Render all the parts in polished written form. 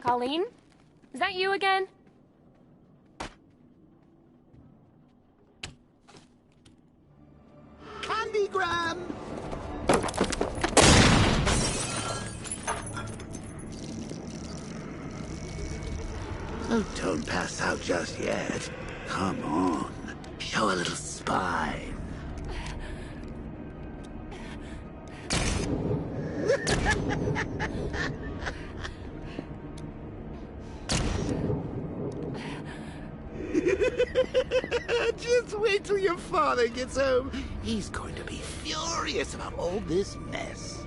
Colleen? Is that you again? Candygram! Oh, don't pass out just yet. Come on. Show a little spine. Just wait till your father gets home. He's going to be furious about all this mess.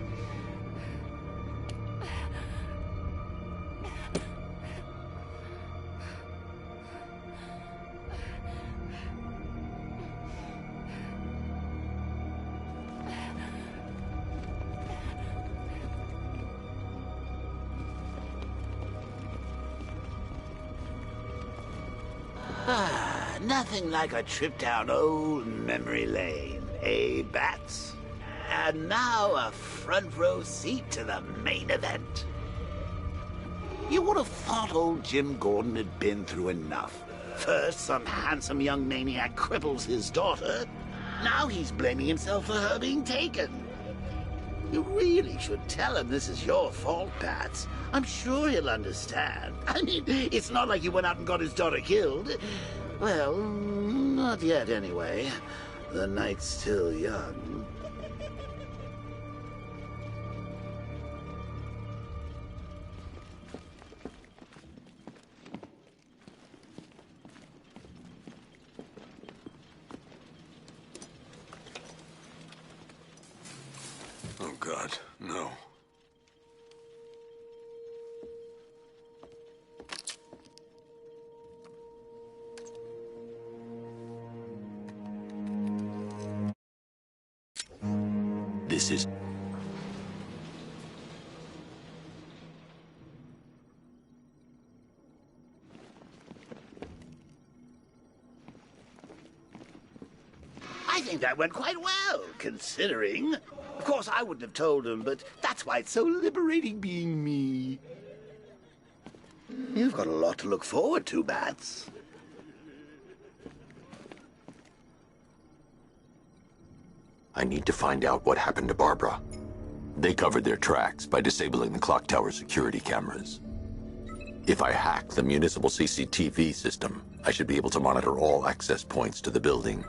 Nothing like a trip down old memory lane, eh, Bats? And now a front row seat to the main event. You would have thought old Jim Gordon had been through enough. First, some handsome young maniac cripples his daughter. Now he's blaming himself for her being taken. You really should tell him this is your fault, Bats. I'm sure he'll understand. I mean, it's not like you went out and got his daughter killed. Well, not yet anyway. The night's still young. Oh, God, no. This is... I think that went quite well, considering. Of course, I wouldn't have told him, but that's why it's so liberating being me. You've got a lot to look forward to, Bats. I need to find out what happened to Barbara. They covered their tracks by disabling the clock tower security cameras. If I hack the municipal CCTV system, I should be able to monitor all access points to the building.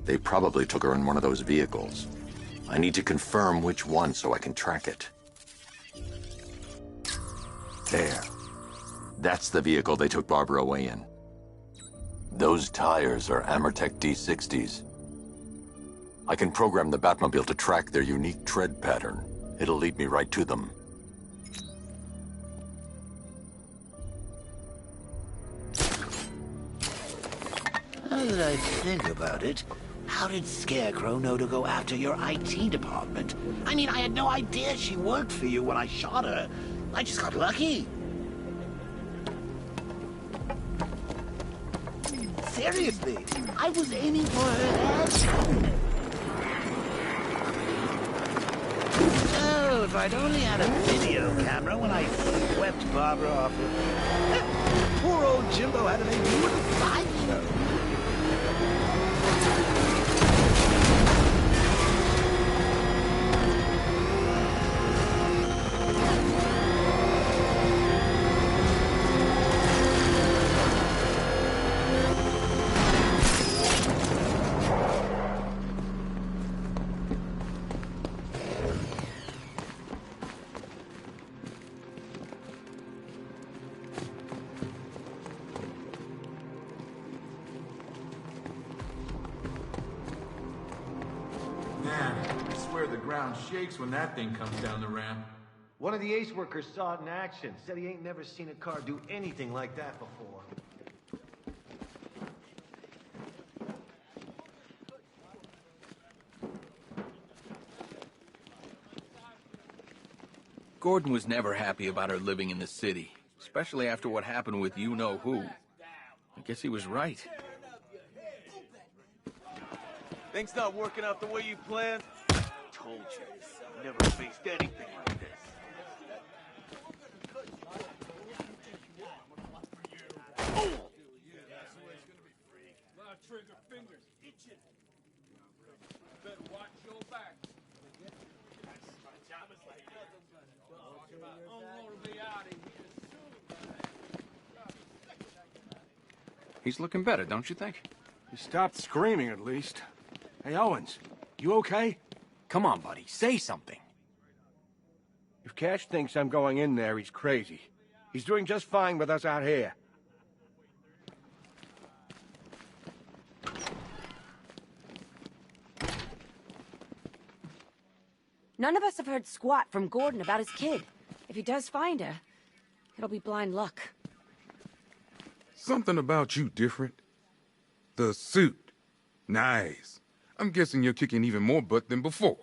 They probably took her in one of those vehicles. I need to confirm which one so I can track it. There. That's the vehicle they took Barbara away in. Those tires are Amertech D60s. I can program the Batmobile to track their unique tread pattern. It'll lead me right to them. Now that I think about it, how did Scarecrow know to go after your IT department? I mean, I had no idea she worked for you when I shot her. I just got lucky. Seriously, I was aiming for her head. Oh, if I'd only had a video camera when I swept Barbara off of... Poor old Jimbo had to make me with a sideshow. Shakes when that thing comes down the ramp. One of the Ace workers saw it in action. Said he ain't never seen a car do anything like that before. Gordon was never happy about her living in the city, especially after what happened with you-know-who. I guess he was right. Things not working out the way you planned? Told you. Never faced anything like this. He's looking better, don't you think? You stopped screaming, at least. Hey, Owens, you okay? Come on, buddy, say something. If Cash thinks I'm going in there, he's crazy. He's doing just fine with us out here. None of us have heard squat from Gordon about his kid. If he does find her, it'll be blind luck. Something about you different. The suit. Nice. I'm guessing you're kicking even more butt than before.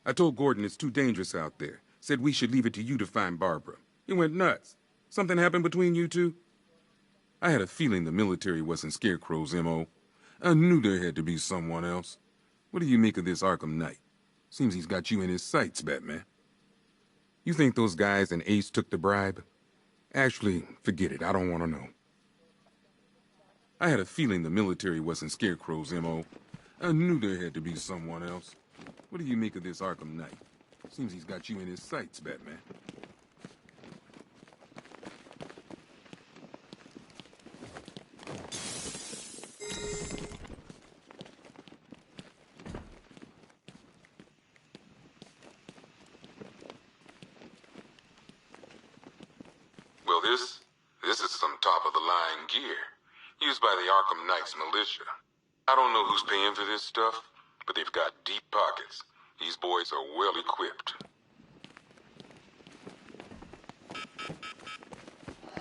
I told Gordon it's too dangerous out there. Said we should leave it to you to find Barbara. He went nuts. Something happened between you two? I had a feeling the military wasn't Scarecrow's M.O. I knew there had to be someone else. What do you make of this Arkham Knight? Seems he's got you in his sights, Batman. You think those guys and Ace took the bribe? Actually, forget it. I don't want to know. I had a feeling the military wasn't Scarecrow's M.O. I knew there had to be someone else. What do you make of this Arkham Knight? Seems he's got you in his sights, Batman. Well, this is some top-of-the-line gear, used by the Arkham Knight's militia. I don't know who's paying for this stuff, but they've got deep pockets. These boys are well equipped.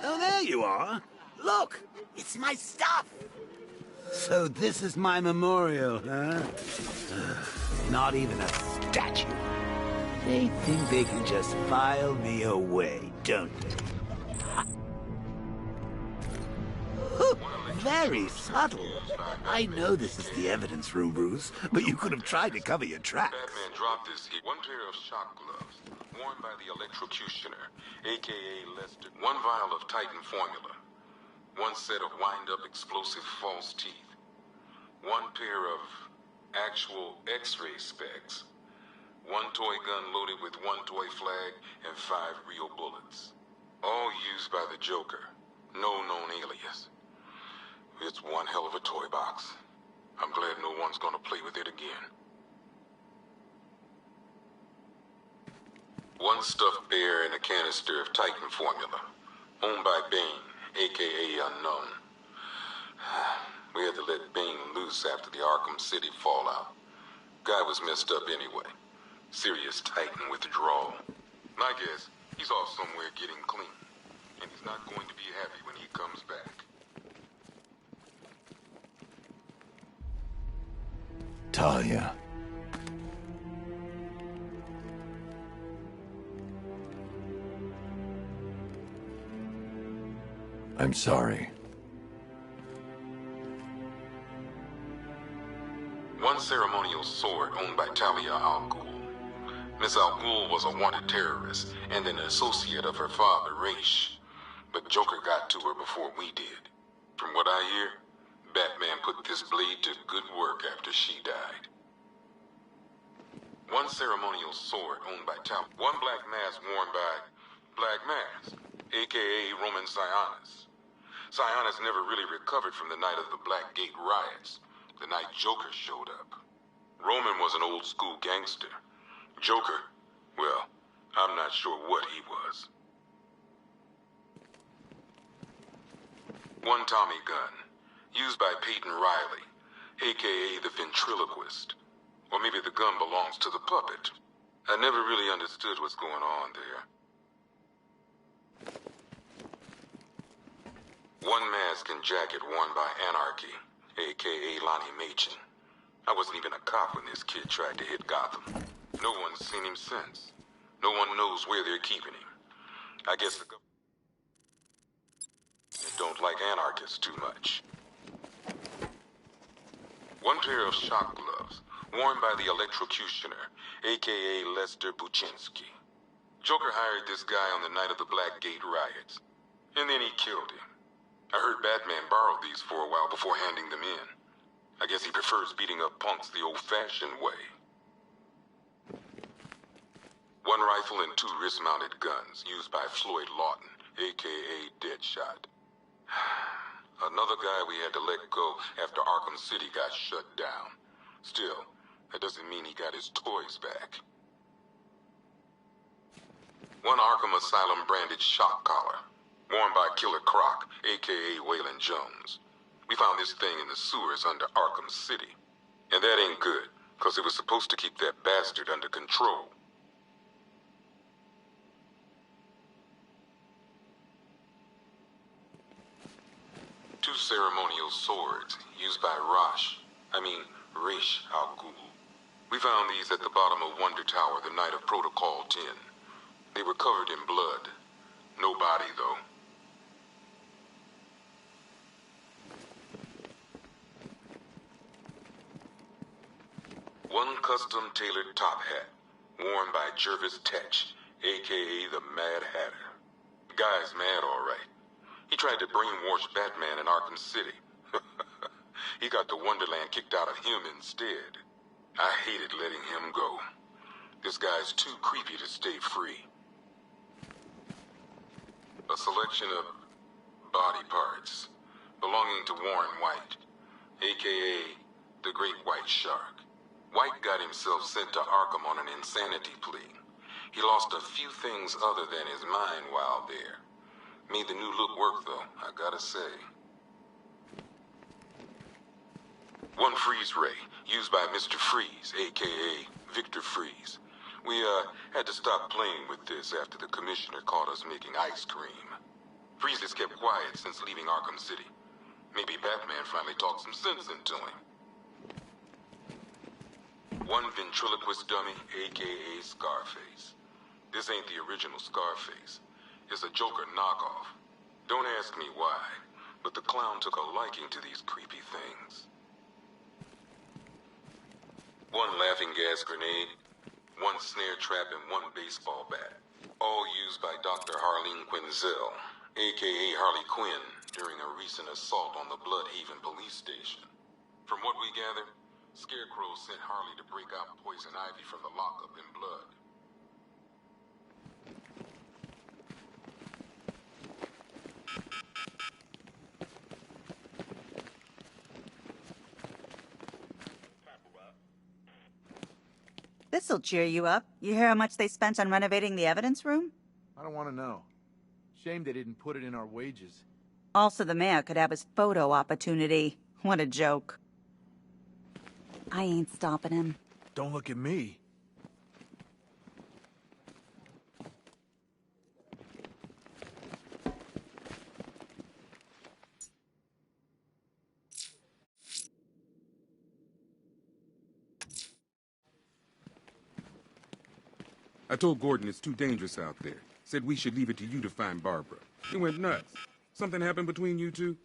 Oh, there you are. Look, it's my stuff. So this is my memorial, huh? Not even a statue. They think they can just file me away, don't they? Very subtle. I know this is the evidence room, Bruce, but you could have tried to cover your tracks. Batman dropped this here. One pair of shock gloves, worn by the electrocutioner, a.k.a. Lester. One vial of Titan formula. One set of wind-up explosive false teeth. One pair of actual X-ray specs. One toy gun loaded with one toy flag and 5 real bullets. All used by the Joker. No known alias. It's one hell of a toy box. I'm glad no one's gonna play with it again. One stuffed bear and a canister of Titan formula. Owned by Bane, a.k.a. Unknown. We had to let Bane loose after the Arkham City fallout. Guy was messed up anyway. Serious Titan withdrawal. My guess, he's off somewhere getting clean. And he's not going to be happy when he comes back. Talia. I'm sorry. One ceremonial sword owned by Talia al Ghul. Miss al Ghul was a wanted terrorist and an associate of her father, Raish. But Joker got to her before we did. From what I hear, Batman put this blade to good work after she died. One ceremonial sword owned by Talia. One black mask worn by Black Mask, a.k.a. Roman Sionis. Sionis never really recovered from the night of the Black Gate riots, the night Joker showed up. Roman was an old-school gangster. Joker, well, I'm not sure what he was. One Tommy gun, used by Peyton Riley, a.k.a. the ventriloquist. Or maybe the gun belongs to the puppet. I never really understood what's going on there. One mask and jacket worn by Anarchy, a.k.a. Lonnie Machin. I wasn't even a cop when this kid tried to hit Gotham. No one's seen him since. No one knows where they're keeping him. I guess the government don't like anarchists too much. One pair of shock gloves, worn by the electrocutioner, a.k.a. Lester Buczynski. Joker hired this guy on the night of the Blackgate riots, and then he killed him. I heard Batman borrowed these for a while before handing them in. I guess he prefers beating up punks the old-fashioned way. One rifle and 2 wrist-mounted guns used by Floyd Lawton, a.k.a. Deadshot. Another guy we had to let go after Arkham City got shut down. Still, that doesn't mean he got his toys back. One Arkham Asylum branded shock collar, worn by Killer Croc, a.k.a. Waylon Jones. We found this thing in the sewers under Arkham City. And that ain't good, because it was supposed to keep that bastard under control. Two ceremonial swords used by Ra's al Ghul. We found these at the bottom of Wonder Tower the night of Protocol 10. They were covered in blood. No body, though. One custom-tailored top hat, worn by Jervis Tetch, a.k.a. the Mad Hatter. The guy's mad, all right. He tried to brainwash Batman in Arkham City. He got the Wonderland kicked out of him instead. I hated letting him go. This guy's too creepy to stay free. A selection of body parts belonging to Warren White, a.k.a. the Great White Shark. White got himself sent to Arkham on an insanity plea. He lost a few things other than his mind while there. Made the new look work, though, I gotta say. One freeze ray, used by Mr. Freeze, a.k.a. Victor Freeze. We, had to stop playing with this after the commissioner caught us making ice cream. Freeze has kept quiet since leaving Arkham City. Maybe Batman finally talked some sense into him. One ventriloquist dummy, a.k.a. Scarface. This ain't the original Scarface. It's a Joker knockoff. Don't ask me why, but the clown took a liking to these creepy things. One laughing gas grenade, one snare trap, and one baseball bat. All used by Dr. Harleen Quinzel, a.k.a. Harley Quinn, during a recent assault on the Bloodhaven police station. From what we gathered, Scarecrow sent Harley to break out Poison Ivy from the lockup in blood. This'll cheer you up. You hear how much they spent on renovating the evidence room? I don't want to know. Shame they didn't put it in our wages. Also, the mayor could have his photo opportunity. What a joke. I ain't stopping him. Don't look at me. I told Gordon it's too dangerous out there. Said we should leave it to you to find Barbara. He went nuts. Something happened between you two?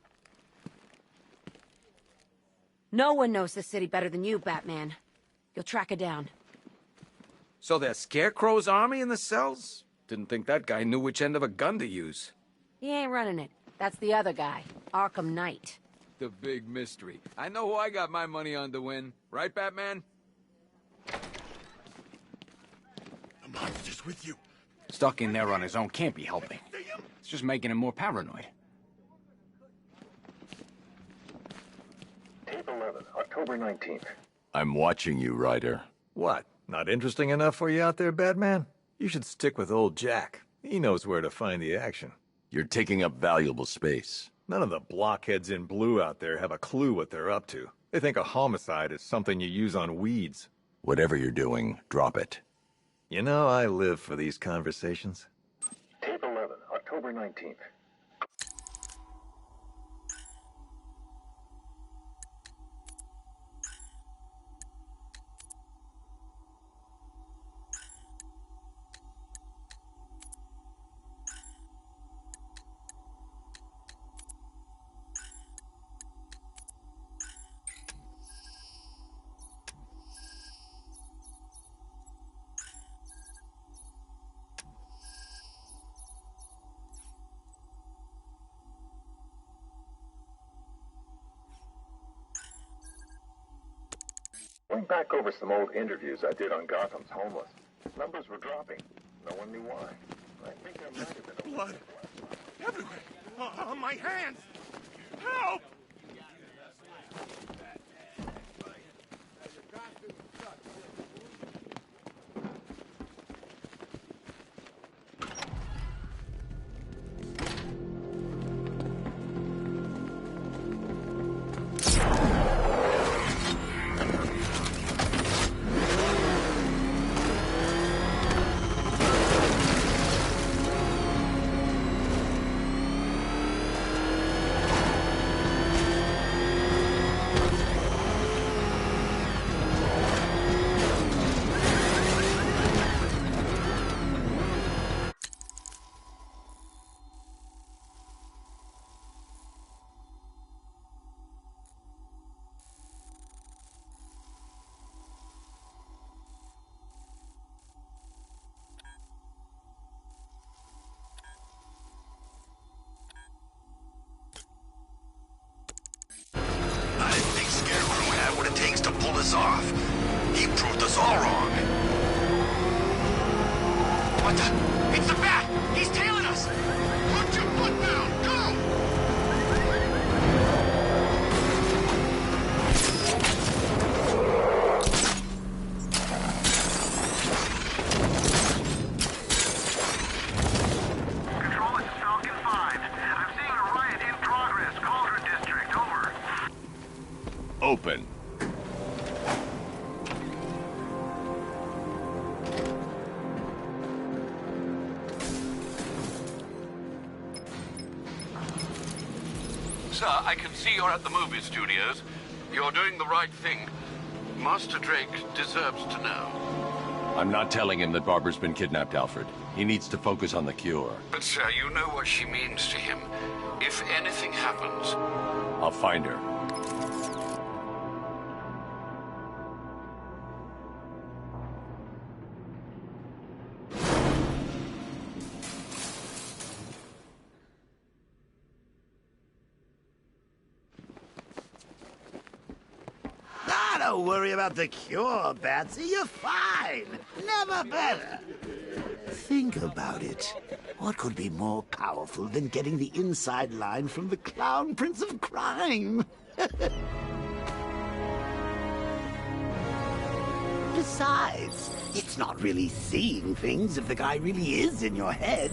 No one knows the city better than you, Batman. You'll track her down. So there's Scarecrow's army in the cells? Didn't think that guy knew which end of a gun to use. He ain't running it. That's the other guy, Arkham Knight. The big mystery. I know who I got my money on to win. Right, Batman? The monster's with you. Stuck in there on his own can't be helping. It's just making him more paranoid. Tape 11, October 19th. I'm watching you, Ryder. What? Not interesting enough for you out there, Batman? You should stick with old Jack. He knows where to find the action. You're taking up valuable space. None of the blockheads in blue out there have a clue what they're up to. They think a homicide is something you use on weeds. Whatever you're doing, drop it. You know, I live for these conversations. Tape 11, October 19th. Went back over some old interviews I did on Gotham's homeless. Numbers were dropping. No one knew why. I think there might have been a... Blood! Everywhere! On my hands! Help! Off. He proved us all wrong. What the? It's the bat! He's tailing us! Put your foot down! Go! Control, this is Falcon 5. I'm seeing a riot in progress. Cauldron District, over. Open. Sir, I can see you're at the movie studios. You're doing the right thing. Master Drake deserves to know. I'm not telling him that Barbara's been kidnapped, Alfred. He needs to focus on the cure. But, sir, you know what she means to him. If anything happens... I'll find her. Don't worry about the cure, Batsy. You're fine. Never better. Think about it. What could be more powerful than getting the inside line from the Clown Prince of Crime? Besides, it's not really seeing things if the guy really is in your head.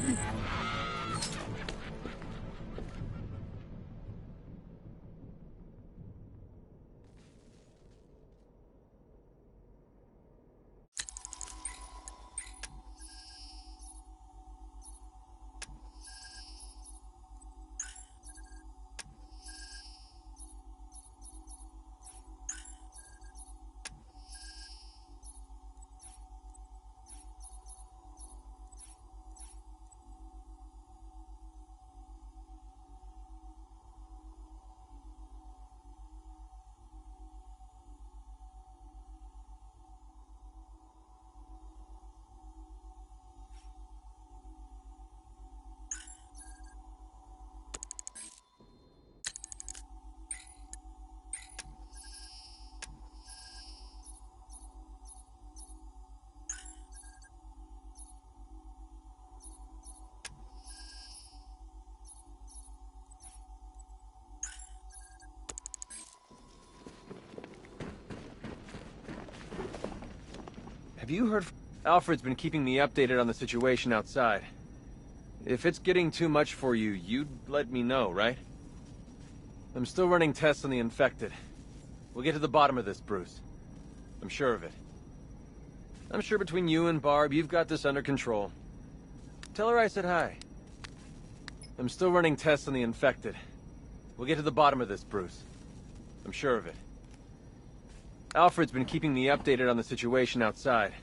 Have you heard? Alfred's been keeping me updated on the situation outside. If it's getting too much for you, you'd let me know, right? I'm still running tests on the infected. We'll get to the bottom of this, Bruce. I'm sure of it. I'm sure between you and Barb, you've got this under control. Tell her I said hi. I'm still running tests on the infected. We'll get to the bottom of this, Bruce. I'm sure of it. Alfred's been keeping me updated on the situation outside.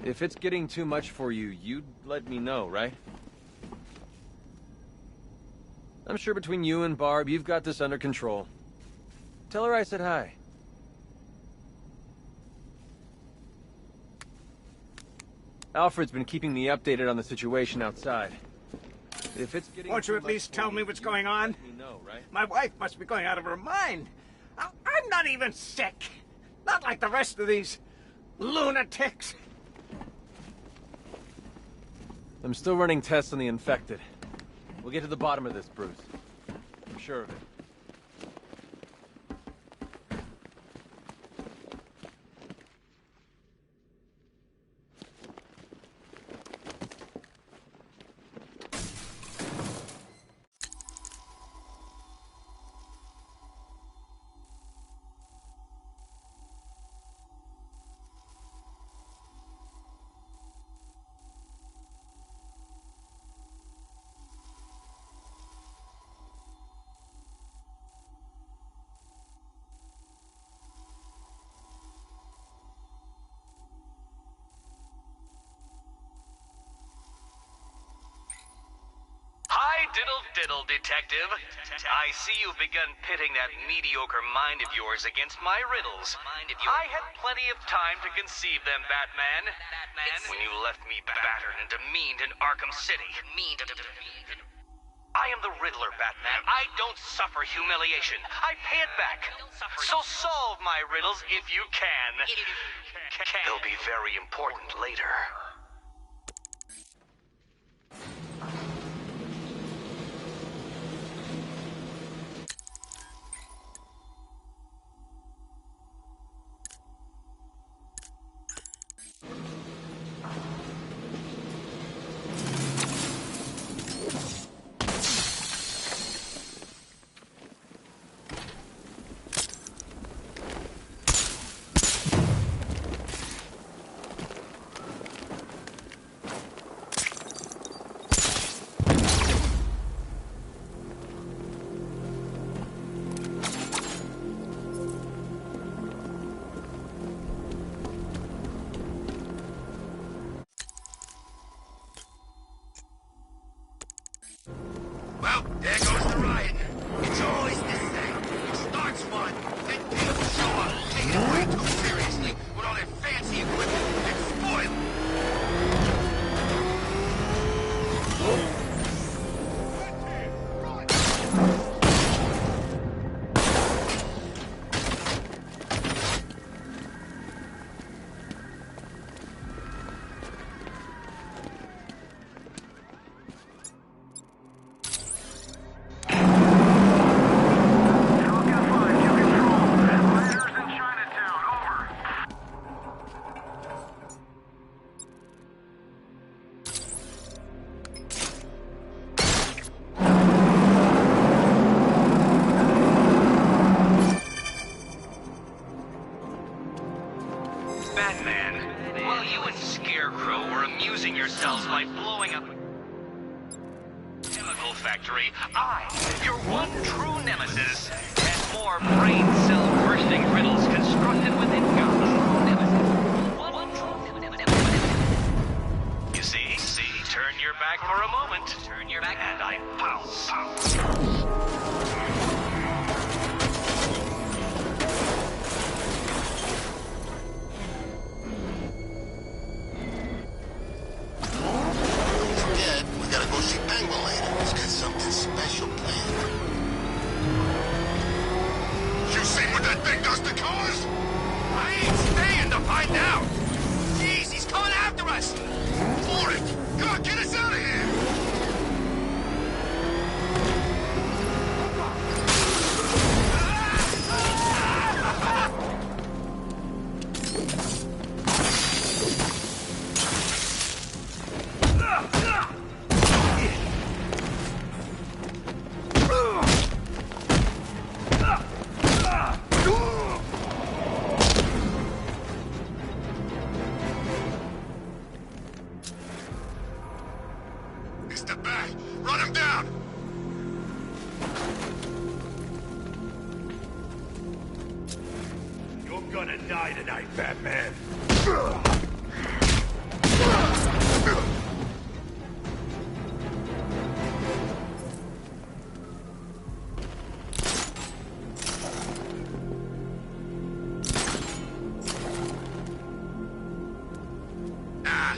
If it's getting too much for you, you'd let me know, right? I'm sure between you and Barb, you've got this under control. Tell her I said hi. Alfred's been keeping me updated on the situation outside. If it's getting... Won't you at least tell me what's going on? Let me know, right? My wife must be going out of her mind. I'm not even sick. Not like the rest of these lunatics. I'm still running tests on the infected. We'll get to the bottom of this, Bruce. I'm sure of it. Diddle, detective. I see you've begun pitting that mediocre mind of yours against my riddles. I had plenty of time to conceive them, Batman. When you left me battered and demeaned in Arkham City. I am the Riddler, Batman. I don't suffer humiliation. I pay it back. So solve my riddles if you can. They'll be very important later.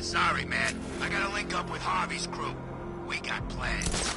Sorry, man. I gotta link up with Harvey's crew. We got plans.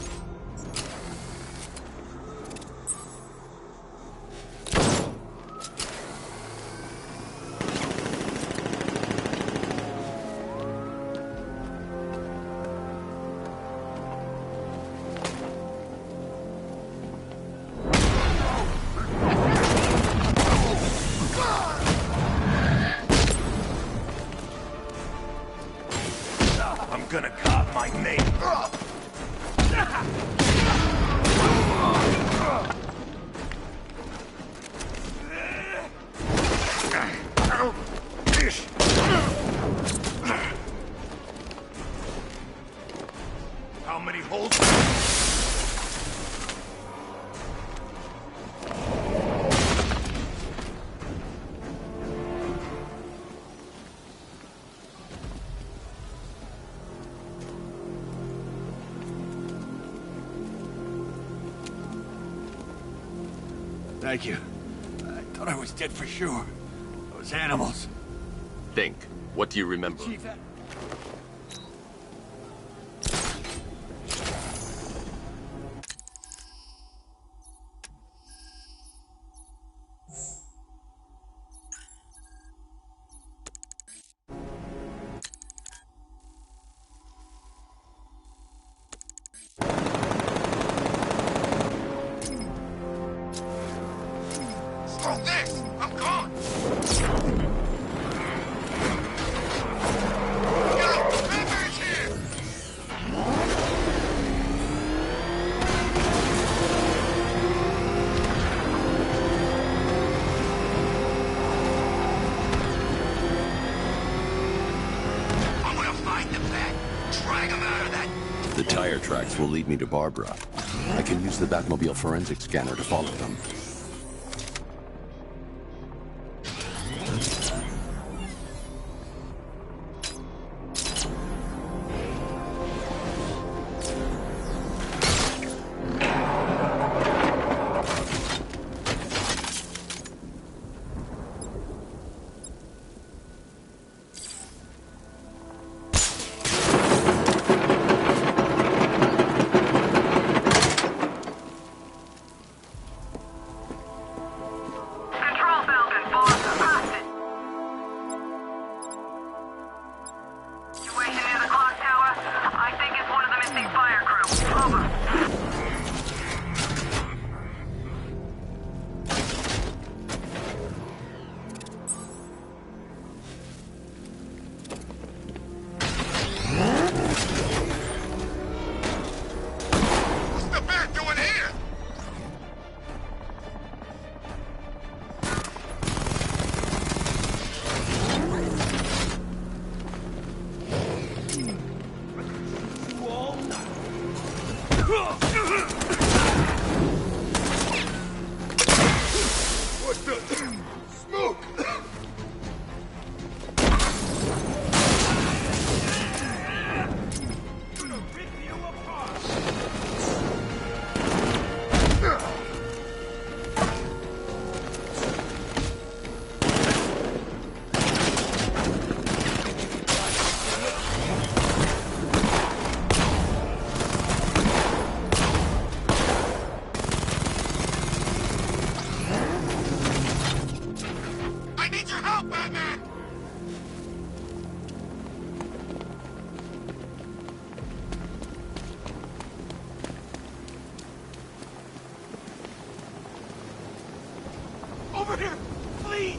gonna carve my name. How many holes? Thank you. I thought I was dead for sure. Those animals. Think. What do you remember? Chief, Screw this! I'm gone! Memory's here! I'm gonna find the bat, drag him out of that. The tire tracks will lead me to Barbara. I can use the Batmobile forensic scanner to follow them. Control Falcon, boss, past it. Situation near the clock tower? I think it's one of the missing fire crew. Over. What's the bat doing here? what the smoke? Gonna rip you apart. I need your help, Batman! Over here, please.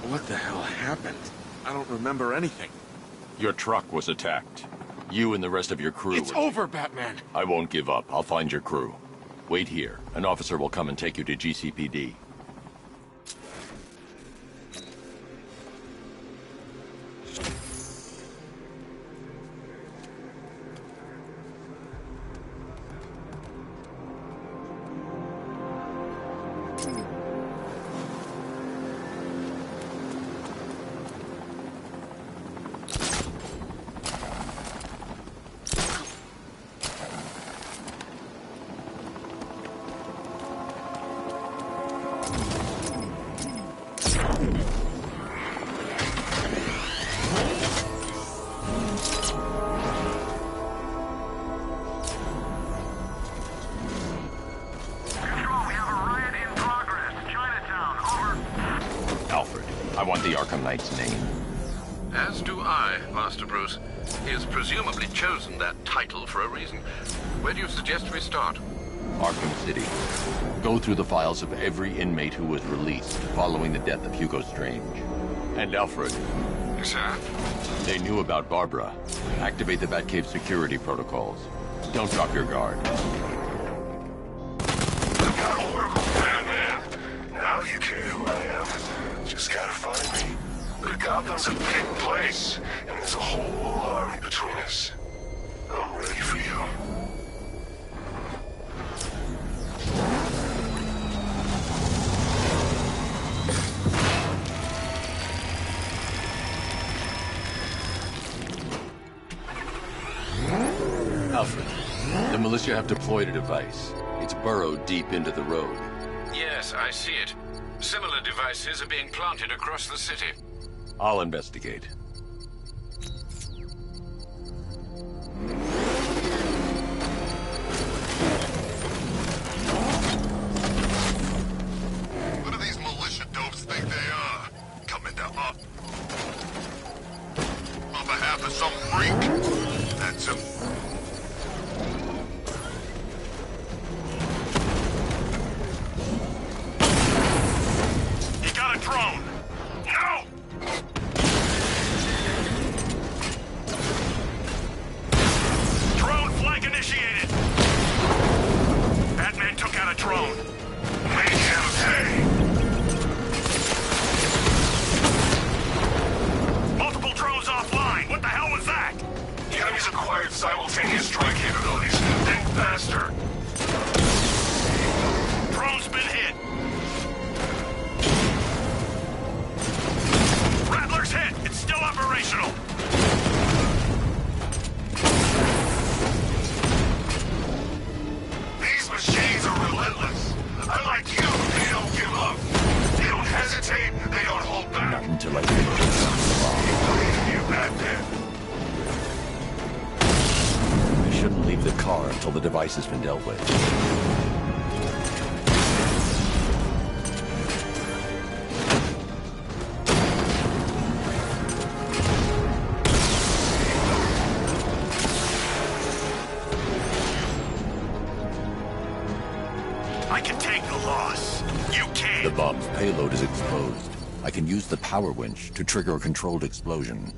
What the hell happened? I don't remember anything. Your truck was attacked. You and the rest of your crew It's over, Batman! I won't give up. I'll find your crew. Wait here. An officer will come and take you to GCPD. I want the Arkham Knight's name. As do I, Master Bruce. He has presumably chosen that title for a reason. Where do you suggest we start? Arkham City. Go through the files of every inmate who was released following the death of Hugo Strange. And Alfred. Sir? They knew about Barbara. Activate the Batcave security protocols. Don't drop your guard. I've got Oracle, Batman. Now you care who I am. Just gotta find me. But Gotham's a big place, and there's a whole army between us. I'm ready for you. Alfred, the militia have deployed a device. It's burrowed deep into the road. Yes, I see it. Similar devices are being planted across the city. I'll investigate. What do these militia dopes think they are? Coming to up on behalf of some freak. That's him. You got a drone. No! Drone flag initiated. Batman took out a drone. Make him pay. Multiple drones offline. What the hell was that? The enemy's acquired simultaneous strike capabilities. Think faster. Drone's been hit. Rattler's hit. It's still operational. These machines are relentless. Unlike you, they don't give up. They don't hesitate. They don't hold back. Not until I finish this. You Batman. I shouldn't leave the car until the device has been dealt with. I can take the loss. You can't. The bomb's payload is exposed. I can use the power winch to trigger a controlled explosion.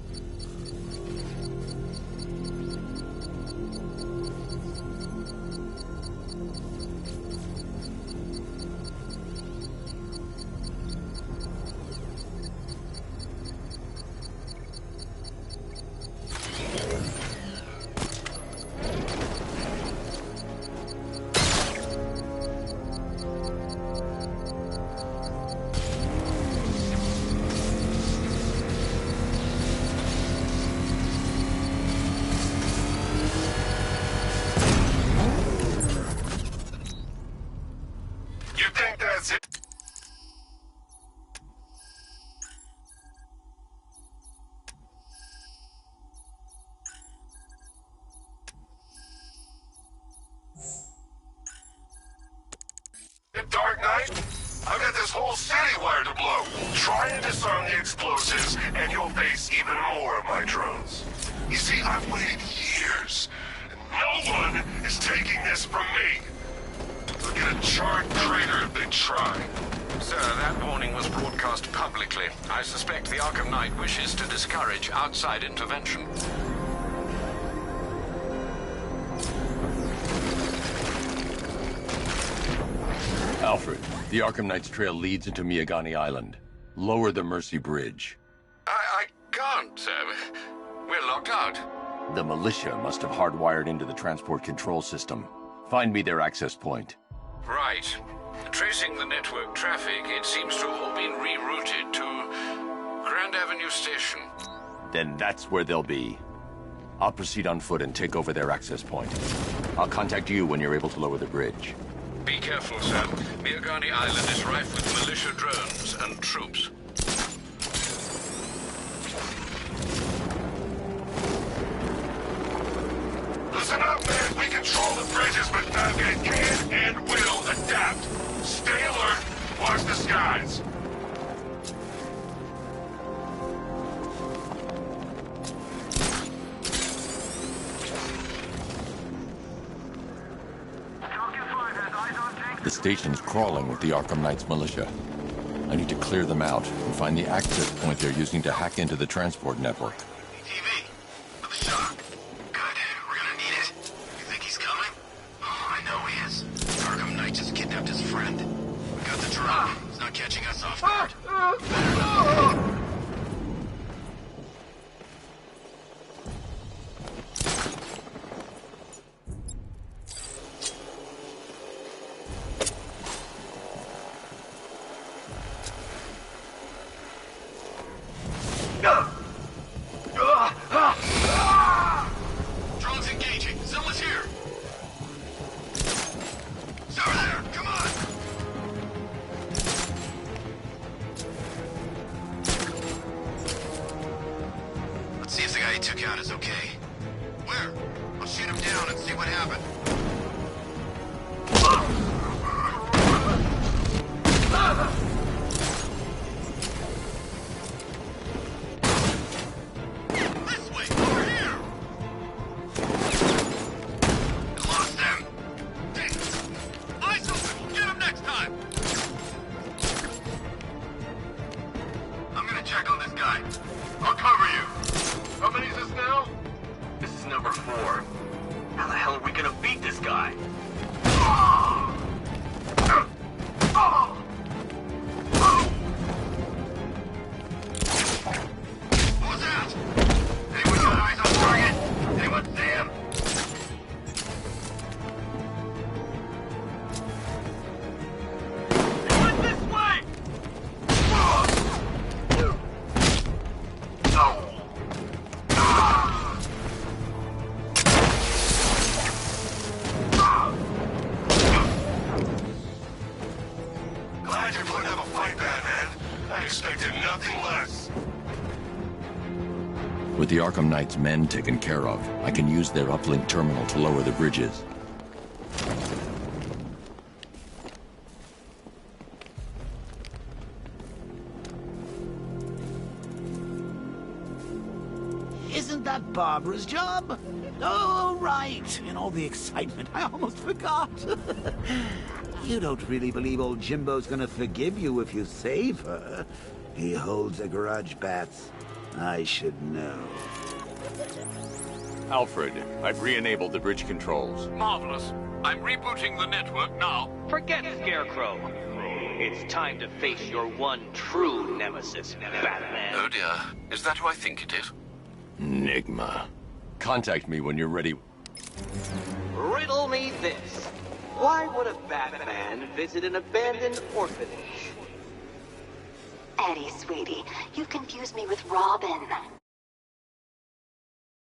You think that's it? Dark Knight, I've got this whole city wired to blow. Try and disarm the explosives, and you'll face even more of my drones. You see, I've waited years, and no one is taking this from me. They'll get a charred crater if they try. Sir, that warning was broadcast publicly. I suspect the Arkham Knight wishes to discourage outside intervention. Alfred, the Arkham Knight's trail leads into Miagani Island. Lower the Mercy Bridge. I can't, sir. We're locked out. The militia must have hardwired into the transport control system. Find me their access point. Right. Tracing the network traffic, it seems to have all been rerouted to Grand Avenue Station. Then that's where they'll be. I'll proceed on foot and take over their access point. I'll contact you when you're able to lower the bridge. Be careful, sir. Miagani Island is rife with militia drones and troops. Listen up, man. We control the bridges, but Batman can and will adapt. Stay alert. Watch the skies. The station's crawling with the Arkham Knight's militia. I need to clear them out and find the access point they're using to hack into the transport network. TV. With a shock. Good. We're gonna need it. You think he's coming? Oh, I know he is. Arkham Knight just kidnapped his friend. We got the drop. He's not catching us off guard. Drone's engaging. Someone's here. It's over there. Come on. Let's see if the guy he took out is okay. Where? I'll shoot him down and see what happened. This way. Over here. Lost him. Dang. Eyes open. We'll get him next time. I'm gonna check on this guy. I'll cover you. How many is this now? This is number 4. How the hell are we gonna beat this guy? What was that? Anyone got eyes on target? Anyone see him? He went this way! Glad you're putting up a fight, Batman. I expected nothing less. With the Arkham Knight's men taken care of, I can use their uplink terminal to lower the bridges. Isn't that Barbara's job? Oh, right. In all the excitement, I almost forgot. You don't really believe old Jimbo's gonna forgive you if you save her. He holds a grudge, Bats. I should know. Alfred, I've re-enabled the bridge controls. Marvelous. I'm rebooting the network now. Forget Scarecrow. It's time to face your one true nemesis, Batman. Oh dear. Is that who I think it is? Enigma. Contact me when you're ready. Riddle me this. Why would a Batman visit an abandoned orphanage? Eddie, sweetie, you confused me with Robin.